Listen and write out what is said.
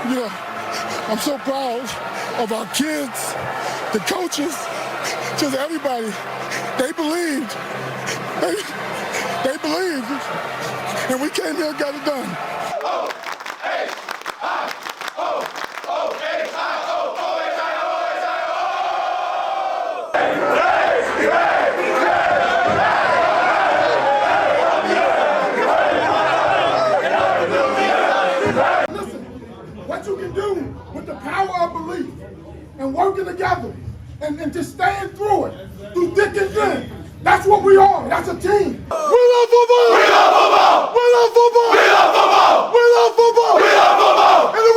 You know, I'm so proud of our kids, the coaches, just everybody. They believed. They believed. And we came here and got it done. Listen, what you can do with the power of belief and working together and just staying through it, through thick and thin. That's what we are. That's a team. We love football. We love football. We love football. We love football. We love football. We love football.